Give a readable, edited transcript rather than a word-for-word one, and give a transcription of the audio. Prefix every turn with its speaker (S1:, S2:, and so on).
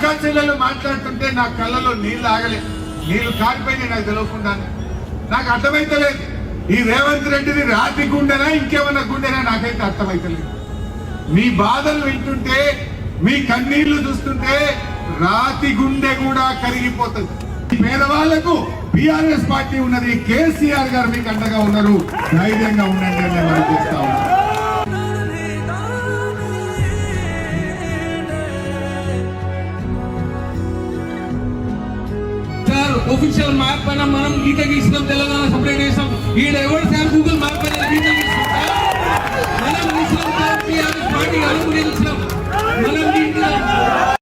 S1: అక్క చెల్లెలు మాట్లాడుతుంటే నా కళ్ళలో నీళ్లు ఆగలేదు, నీళ్లు కారిపోయినాయి నాకు తెలియకుండా. నాకు అర్థమైతలేదు ఈ రేవంత్ రెడ్డిని రాతి గుండెనా ఇంకేమన్నా గుండెనా నాకైతే అర్థమైతలేదు. మీ బాధలు వింటుంటే మీ కన్నీళ్లు చూస్తుంటే రాతి గుండె కూడా కరిగిపోతుంది. పేదవాళ్లకు బీఆర్ఎస్ పార్టీ ఉన్నది, కేసీఆర్ గారు మీకు అండగా ఉన్నారు, ధైర్యంగా ఉండండి అని మనం చేస్తా ఉన్నాం.
S2: ऑफिशियल मैप पైన మనం గీత గీసినాం, తెలంగాణ సెపరేట్ చేసాం. ఈడ ఎవరు సార్ గూగుల్ మ్యాప్ పైన గీత గీస్తాం, మనం గీసినాం పార్టీ పార్టీ అనుకుని గీసినాం, మనం